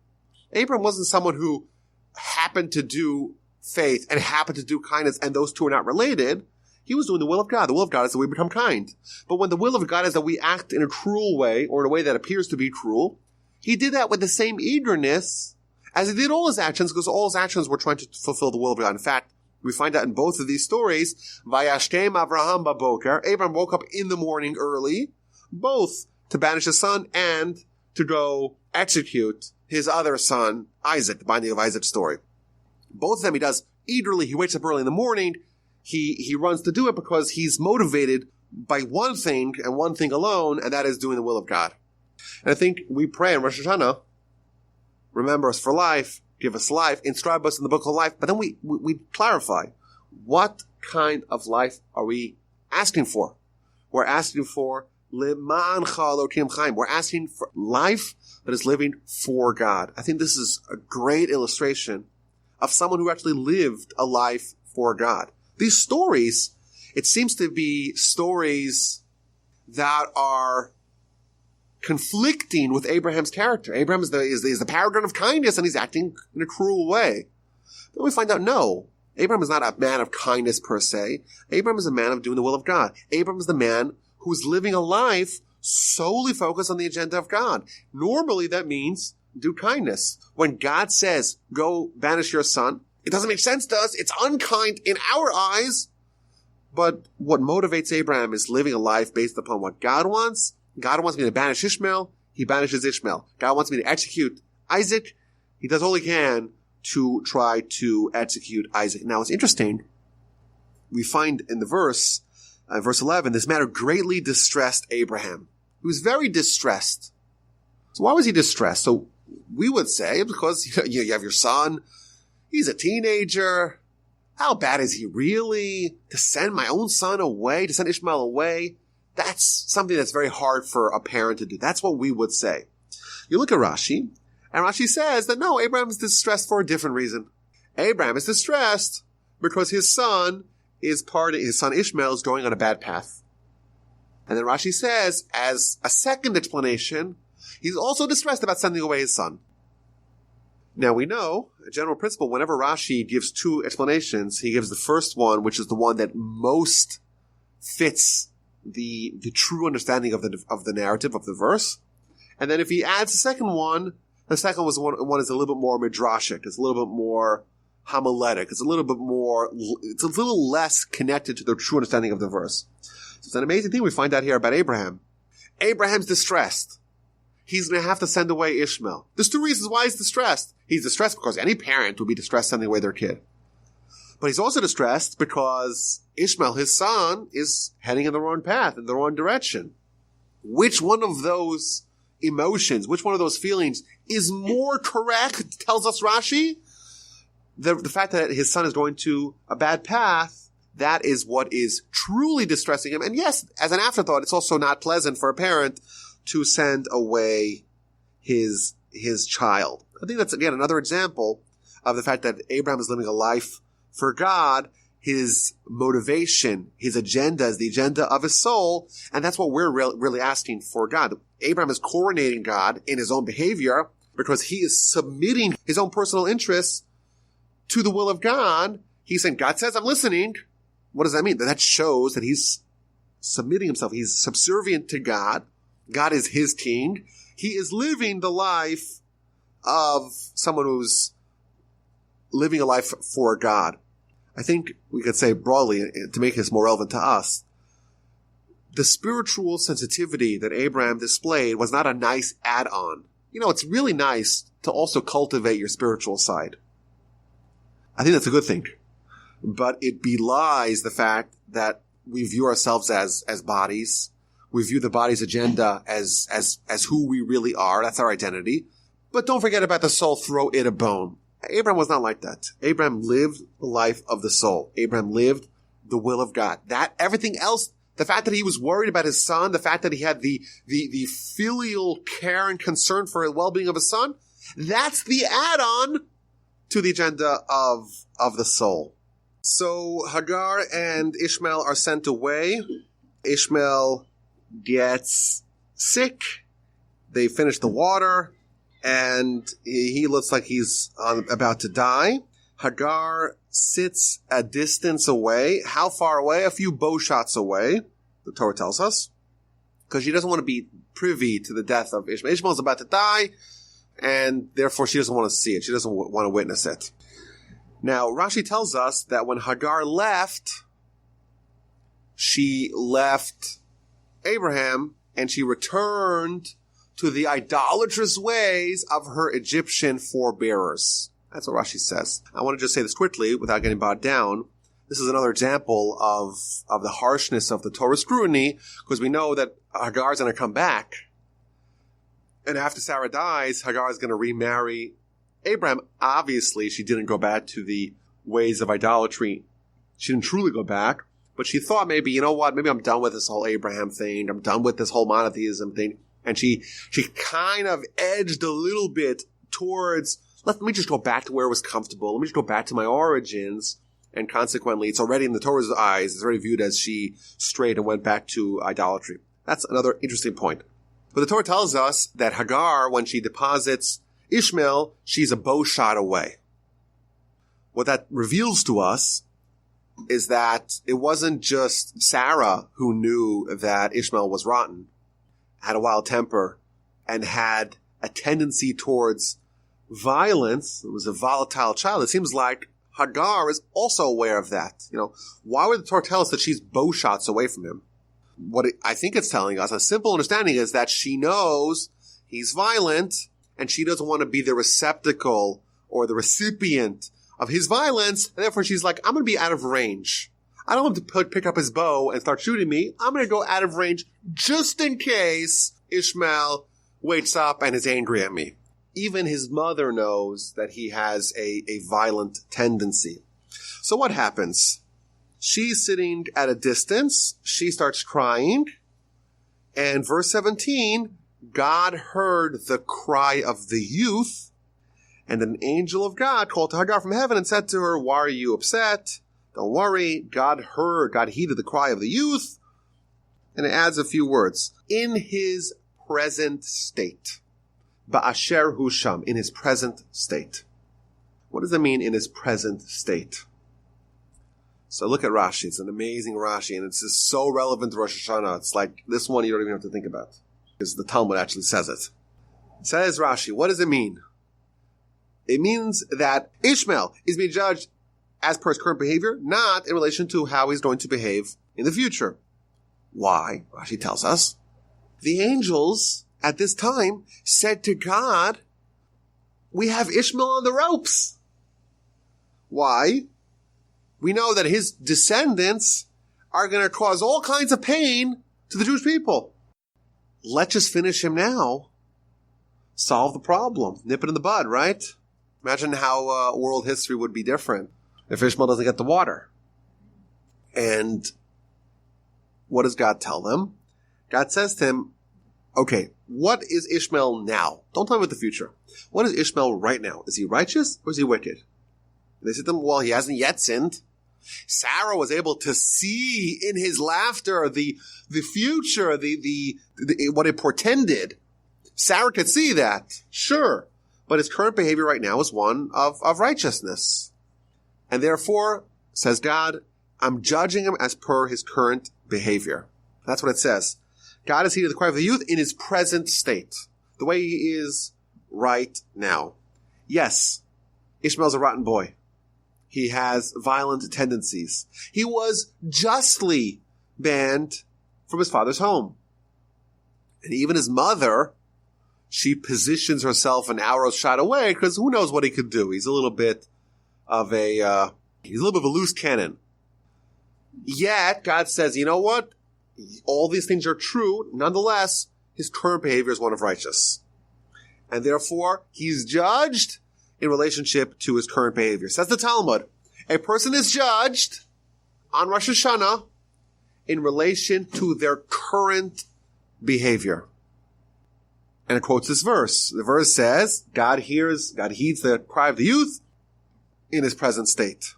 Abraham wasn't someone who happened to do faith and happened to do kindness, and those two are not related. He was doing the will of God. The will of God is that we become kind. But when the will of God is that we act in a cruel way, or in a way that appears to be cruel, he did that with the same eagerness as he did all his actions, because all his actions were trying to fulfill the will of God. In fact, we find out in both of these stories, Vayashkem Avraham baboker, Abraham woke up in the morning early, both to banish his son and to go execute his other son, Isaac, the binding of Isaac's story. Both of them he does eagerly. He wakes up early in the morning. He runs to do it because he's motivated by one thing and one thing alone, and that is doing the will of God. And I think we pray in Rosh Hashana, remember us for life, give us life, inscribe us in the book of life, but then we clarify, what kind of life are we asking for? We're asking for Lemancha Elokim Chaim. We're asking for life that is living for God. I think this is a great illustration of someone who actually lived a life for God. These stories, it seems to be stories that are conflicting with Abraham's character. Abraham is the paragon of kindness, and he's acting in a cruel way. Then we find out, no, Abraham is not a man of kindness per se. Abraham is a man of doing the will of God. Abraham is the man who is living a life solely focused on the agenda of God. Normally that means do kindness. When God says, go banish your son, it doesn't make sense to us. It's unkind in our eyes. But what motivates Abraham is living a life based upon what God wants. God wants me to banish Ishmael. He banishes Ishmael. God wants me to execute Isaac. He does all he can to try to execute Isaac. Now, it's interesting. We find in the verse 11, this matter greatly distressed Abraham. He was very distressed. So why was he distressed? So we would say because you have your son. He's a teenager. How bad is he really? To send my own son away, to send Ishmael away? That's something that's very hard for a parent to do. That's what we would say. You look at Rashi, and Rashi says that no, Abraham is distressed for a different reason. Abraham is distressed because his son Ishmael is going on a bad path. And then Rashi says, as a second explanation, he's also distressed about sending away his son. Now we know, a general principle, whenever Rashi gives two explanations, he gives the first one, which is the one that most fits the true understanding of the narrative of the verse. And then if he adds the second one is a little bit more midrashic. It's a little bit more homiletic. It's a little less connected to the true understanding of the verse. So it's an amazing thing we find out here about Abraham. Abraham's distressed. He's going to have to send away Ishmael. There's two reasons why he's distressed. He's distressed because any parent would be distressed sending away their kid. But he's also distressed because Ishmael, his son, is heading in the wrong path, in the wrong direction. Which one of those emotions, which one of those feelings is more correct, tells us Rashi? The fact that his son is going to a bad path, that is what is truly distressing him. And yes, as an afterthought, it's also not pleasant for a parent to send away his child. I think that's, again, another example of the fact that Abraham is living a life for God. His motivation, his agenda is the agenda of his soul, and that's what we're really asking for God. Abraham is coronating God in his own behavior because he is submitting his own personal interests to the will of God. He's saying, God says, I'm listening. What does that mean? That shows that he's submitting himself. He's subservient to God. God is his king. He is living the life of someone who's living a life for God. I think we could say broadly, to make this more relevant to us, the spiritual sensitivity that Abraham displayed was not a nice add-on. It's really nice to also cultivate your spiritual side. I think that's a good thing. But it belies the fact that we view ourselves as bodies. We view the body's agenda as who we really are. That's our identity. But don't forget about the soul, throw it a bone. Abraham was not like that. Abraham lived the life of the soul. Abraham lived the will of God. That, everything else, the fact that he was worried about his son, the fact that he had the filial care and concern for the well-being of his son, That's the add-on to the agenda of the soul. So Hagar and Ishmael are sent away. Ishmael gets sick. They finish the water, and he looks like he's about to die. Hagar sits a distance away. How far away? A few bow shots away, the Torah tells us, because she doesn't want to be privy to the death of Ishmael. Ishmael's about to die, and therefore she doesn't want to see it. She doesn't want to witness it. Now, Rashi tells us that when Hagar left, she left Abraham, and she returned to the idolatrous ways of her Egyptian forebearers. That's what Rashi says. I want to just say this quickly without getting bogged down. This is another example of the harshness of the Torah scrutiny, because we know that Hagar is going to come back. And after Sarah dies, Hagar is going to remarry Abraham. Obviously, she didn't go back to the ways of idolatry. She didn't truly go back, but she thought maybe, you know what, maybe I'm done with this whole Abraham thing. I'm done with this whole monotheism thing. And she kind of edged a little bit towards, let me just go back to where it was comfortable. Let me just go back to my origins. And consequently, it's already in the Torah's eyes, it's already viewed as she strayed and went back to idolatry. That's another interesting point. But the Torah tells us that Hagar, when she deposits Ishmael, she's a bow shot away. What that reveals to us is that it wasn't just Sarah who knew that Ishmael was rotten, had a wild temper, and had a tendency towards violence. It was a volatile child. It seems like Hagar is also aware of that. Why would the Torah tell us that she's bow shots away from him? What I think it's telling us, a simple understanding, is that she knows he's violent, and she doesn't want to be the receptacle or the recipient of his violence, and therefore she's like, I'm going to be out of range. I don't want him to pick up his bow and start shooting me. I'm going to go out of range just in case Ishmael wakes up and is angry at me. Even his mother knows that he has a violent tendency. So what happens? She's sitting at a distance. She starts crying. And verse 17, God heard the cry of the youth, and an angel of God called to Hagar from heaven and said to her, why are you upset? Don't worry. God heeded the cry of the youth. And it adds a few words. In his present state. Ba'asher hu sham, in his present state. What does it mean, in his present state? So look at Rashi. It's an amazing Rashi, and it's just so relevant to Rosh Hashana. It's like this one you don't even have to think about, because the Talmud actually says it. It says Rashi, what does it mean? It means that Ishmael is being judged as per his current behavior, not in relation to how he's going to behave in the future. Why? Rashi tells us. The angels at this time said to God, we have Ishmael on the ropes. Why? We know that his descendants are going to cause all kinds of pain to the Jewish people. Let's just finish him now. Solve the problem. Nip it in the bud, right? Imagine how world history would be different if Ishmael doesn't get the water. And what does God tell them? God says to him, okay, what is Ishmael now? Don't tell me about the future. What is Ishmael right now? Is he righteous or is he wicked? And they said to him, well, he hasn't yet sinned. Sarah was able to see in his laughter the future, the what it portended. Sarah could see that, sure. But his current behavior right now is one of righteousness. And therefore, says God, I'm judging him as per his current behavior. That's what it says. God has heeded the cry of the youth in his present state, the way he is right now. Yes, Ishmael's a rotten boy. He has violent tendencies. He was justly banned from his father's home. And even his mother, she positions herself an arrow shot away, because who knows what he could do. He's a little bit of a loose cannon. Yet, God says, you know what? All these things are true. Nonetheless, his current behavior is one of righteous. And therefore, he's judged in relationship to his current behavior. Says the Talmud, a person is judged on Rosh Hashana in relation to their current behavior. And it quotes this verse. The verse says, God heeds the cry of the youth in his present state.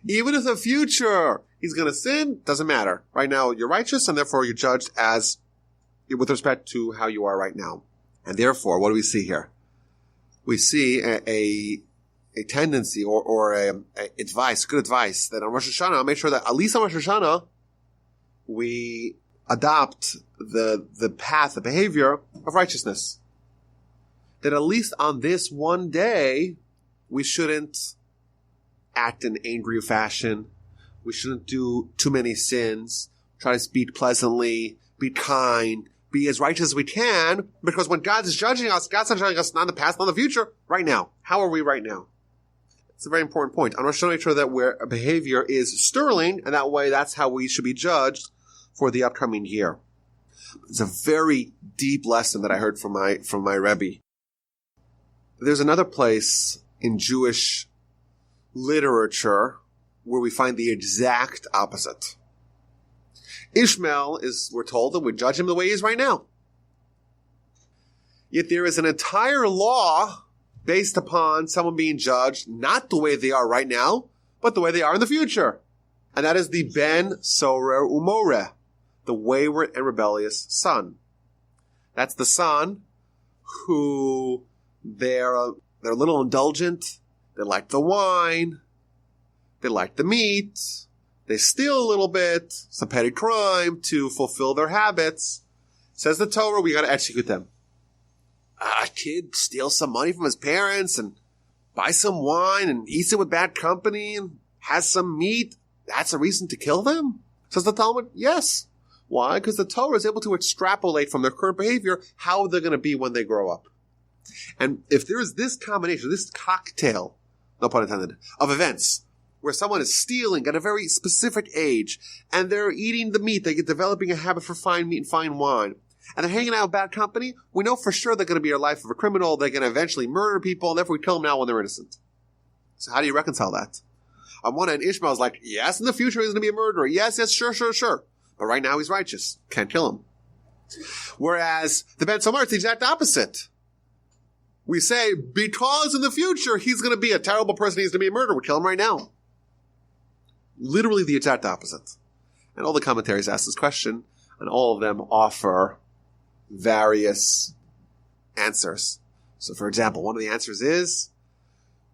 Even if in the future he's going to sin, doesn't matter. Right now you're righteous, and therefore you're judged as with respect to how you are right now. And therefore, what do we see here? We see a tendency or good advice that on Rosh Hashana, make sure that at least on Rosh Hashana, we adopt the path, the behavior of righteousness. That at least on this one day, we shouldn't act in angry fashion. We shouldn't do too many sins. Try to speak pleasantly, be kind, be as righteous as we can, because when God is judging us, God's not judging us not in the past, not in the future, right now. How are we right now? It's a very important point. I want to make sure that our behavior is sterling, and that way that's how we should be judged for the upcoming year. It's a very deep lesson that I heard from my Rebbe. There's another place in Jewish literature where we find the exact opposite. Ishmael we're told that we judge him the way he is right now. Yet there is an entire law based upon someone being judged not the way they are right now, but the way they are in the future. And that is the Ben Sorer Umoreh, the wayward and rebellious son. That's the son who they're a little indulgent. They like the wine. They like the meat. They steal a little bit, some petty crime to fulfill their habits. Says the Torah, we got to execute them. A kid steals some money from his parents and buys some wine and eats it with bad company and has some meat. That's a reason to kill them? Says the Talmud, yes. Why? Because the Torah is able to extrapolate from their current behavior how they're going to be when they grow up. And if there is this combination, this cocktail, no pun intended, of events where someone is stealing at a very specific age and they're eating the meat, they get developing a habit for fine meat and fine wine, and they're hanging out with bad company, we know for sure they're going to be a life of a criminal, they're going to eventually murder people, and therefore we kill them now when they're innocent. So how do you reconcile that? On one end, Ishmael's like, yes, in the future he's going to be a murderer. Yes, sure. But right now he's righteous. Can't kill him. Whereas the Ben Somer, it's the exact opposite. We say, because in the future he's going to be a terrible person, he's going to be a murderer, we kill him right now. Literally the exact opposite. And all the commentaries ask this question, and all of them offer various answers. So, for example, one of the answers is,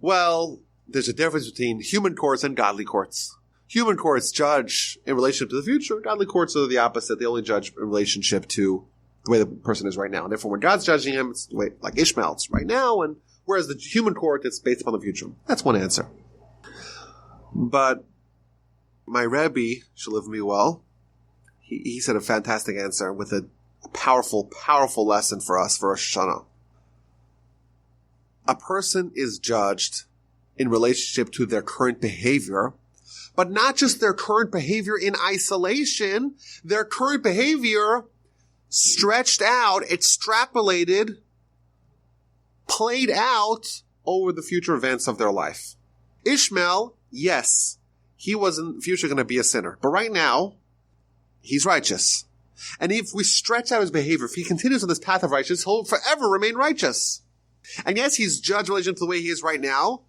well, there's a difference between human courts and godly courts. Human courts judge in relationship to the future. Godly courts are the opposite. They only judge in relationship to the way the person is right now. And therefore, when God's judging him, it's the way, like Ishmael, it's right now. And whereas the human court, it's based upon the future. That's one answer. But my Rebbe, should live me well, he said a fantastic answer with a powerful lesson for us for Rosh Hashana. A person is judged in relationship to their current behavior, but not just their current behavior in isolation, their current behavior stretched out, extrapolated, played out over the future events of their life. Ishmael, yes, he was in the future going to be a sinner, but right now, he's righteous. And if we stretch out his behavior, if he continues on this path of righteousness, he'll forever remain righteous. And yes, he's judged in relation to the way he is right now,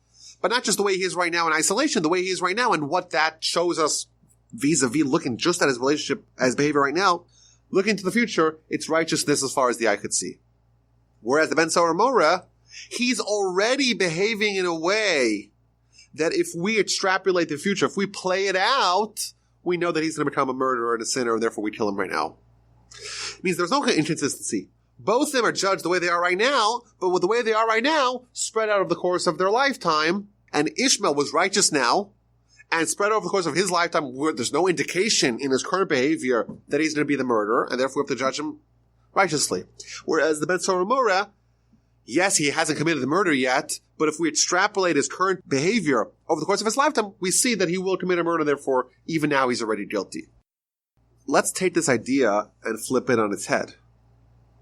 but not just the way he is right now in isolation, the way he is right now, and what that shows us vis-a-vis looking just at his relationship, as behavior right now, looking to the future, it's righteousness as far as the eye could see. Whereas the Ben Sorer Umoreh, he's already behaving in a way that if we extrapolate the future, if we play it out, we know that he's going to become a murderer and a sinner, and therefore we kill him right now. It means there's no inconsistency. Both of them are judged the way they are right now, but with the way they are right now, spread out over the course of their lifetime, and Ishmael was righteous now, and spread over the course of his lifetime, where there's no indication in his current behavior that he's going to be the murderer, and therefore we have to judge him righteously. Whereas the Ben Sorer Umoreh, yes, he hasn't committed the murder yet, but if we extrapolate his current behavior over the course of his lifetime, we see that he will commit a murder, therefore even now he's already guilty. Let's take this idea and flip it on its head.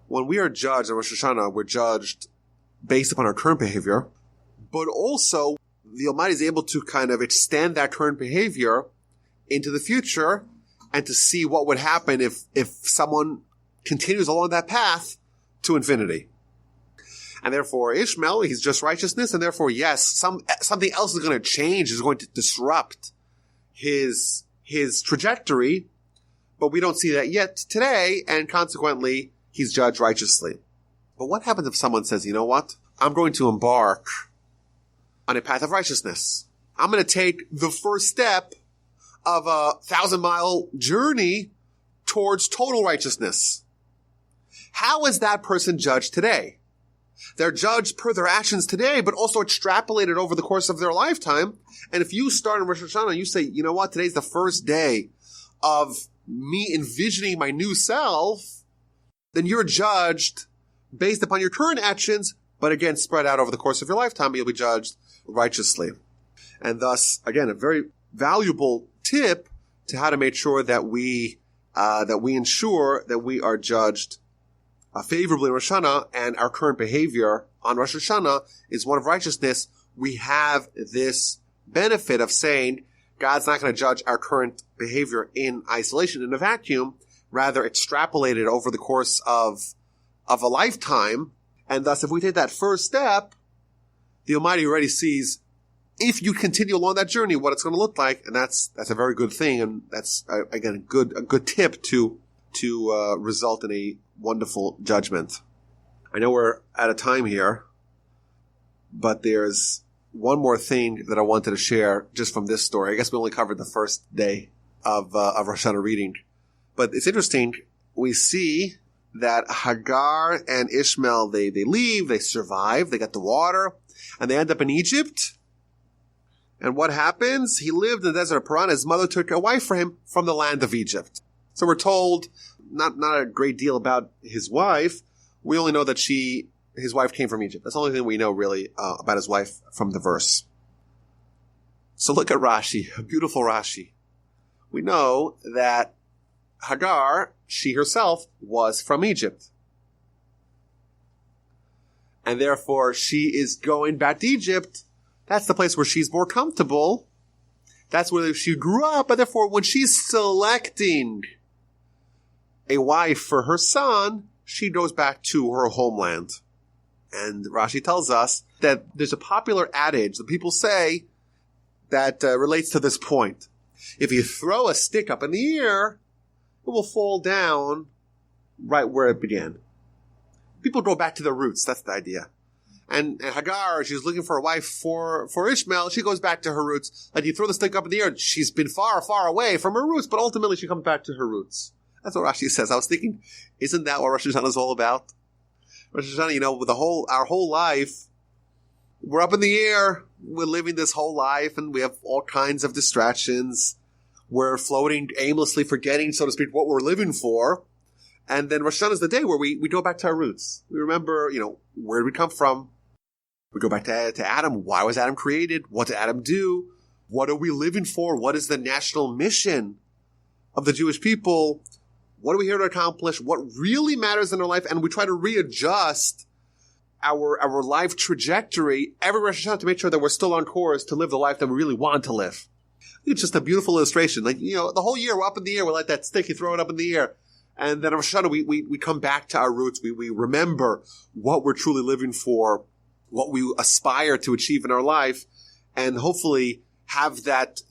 When we are judged in Rosh Hashana, we're judged based upon our current behavior, but also the Almighty is able to kind of extend that current behavior into the future and to see what would happen if someone continues along that path to infinity. And therefore, Ishmael, he's just righteousness, and therefore, yes, something else is going to change, is going to disrupt his trajectory, but we don't see that yet today, and consequently, he's judged righteously. But what happens if someone says, you know what? I'm going to embark on a path of righteousness. I'm going to take the first step of a 1,000-mile journey towards total righteousness. How is that person judged today? They're judged per their actions today, but also extrapolated over the course of their lifetime. And if you start in Rosh Hashana and you say, you know what, today's the first day of me envisioning my new self, then you're judged based upon your current actions, but again, spread out over the course of your lifetime, you'll be judged righteously. And thus, again, a very valuable tip to how to make sure that we ensure that we are judged favorably in Rosh Hashanah, and our current behavior on Rosh Hashanah is one of righteousness. We have this benefit of saying God's not going to judge our current behavior in isolation, in a vacuum, rather extrapolate it over the course of a lifetime. And thus, if we take that first step, the Almighty already sees, if you continue along that journey, what it's going to look like. And that's a very good thing. And that's, again, a good tip to result in a wonderful judgment. I know we're out of time here, but there's one more thing that I wanted to share just from this story. I guess we only covered the first day of Rosh Hashanah reading. But it's interesting. We see that Hagar and Ishmael, they leave, they survive, they get the water, and they end up in Egypt. And what happens? He lived in the desert of Paran. His mother took a wife for him from the land of Egypt. So we're told not a great deal about his wife. We only know that his wife came from Egypt. That's the only thing we know really about his wife from the verse. So look at Rashi, a beautiful Rashi. We know that Hagar, she herself, was from Egypt. And therefore, she is going back to Egypt. That's the place where she's more comfortable. That's where she grew up. And therefore, when she's selecting a wife for her son, she goes back to her homeland. And Rashi tells us that there's a popular adage that people say that relates to this point. If you throw a stick up in the air, it will fall down right where it began. People go back to their roots. That's the idea. And Hagar, she's looking for a wife for Ishmael. She goes back to her roots. Like you throw the stick up in the air, she's been far, far away from her roots, but ultimately she comes back to her roots. That's what Rashi says. I was thinking, isn't that what Rosh Hashanah is all about? Rosh Hashanah, with our whole life, we're up in the air. We're living this whole life, and we have all kinds of distractions. We're floating aimlessly, forgetting, so to speak, what we're living for. And then Rosh Hashanah is the day where we go back to our roots. We remember, where did we come from? We go back to Adam. Why was Adam created? What did Adam do? What are we living for? What is the national mission of the Jewish people? What are we here to accomplish? What really matters in our life? And we try to readjust our life trajectory every Rosh Hashanah to make sure that we're still on course to live the life that we really want to live. It's just a beautiful illustration. The whole year we're up in the air. We're like that stick. You throw it up in the air. And then on Rosh Hashanah, we come back to our roots. We remember what we're truly living for, what we aspire to achieve in our life, and hopefully have that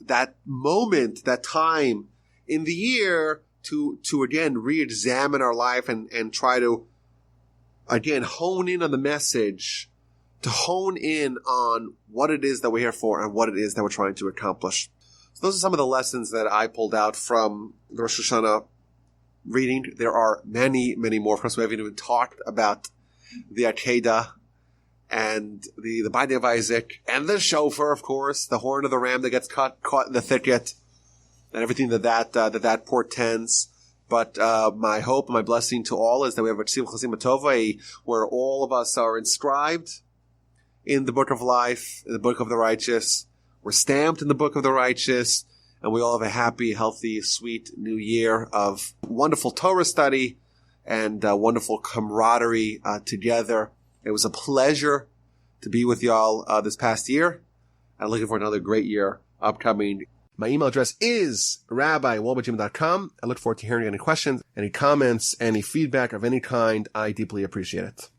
moment, that time in the year to again re-examine our life and try to again hone in on the message, to hone in on what it is that we're here for and what it is that we're trying to accomplish. So those are some of the lessons that I pulled out from the Rosh Hashanah reading. There are many, many more. Of course, we haven't even talked about the Akedah and the binding of Isaac and the shofar, of course, the horn of the ram that gets caught in the thicket, and everything that portends. But my hope and my blessing to all is that we have a Tzim Chasim Tova, where all of us are inscribed in the book of life, in the book of the righteous. We're stamped in the book of the righteous, and we all have a happy, healthy, sweet new year of wonderful Torah study and wonderful camaraderie together. It was a pleasure to be with y'all this past year. I'm looking for another great year upcoming. My email address is rabbi@wolbajim.com. I look forward to hearing any questions, any comments, any feedback of any kind. I deeply appreciate it.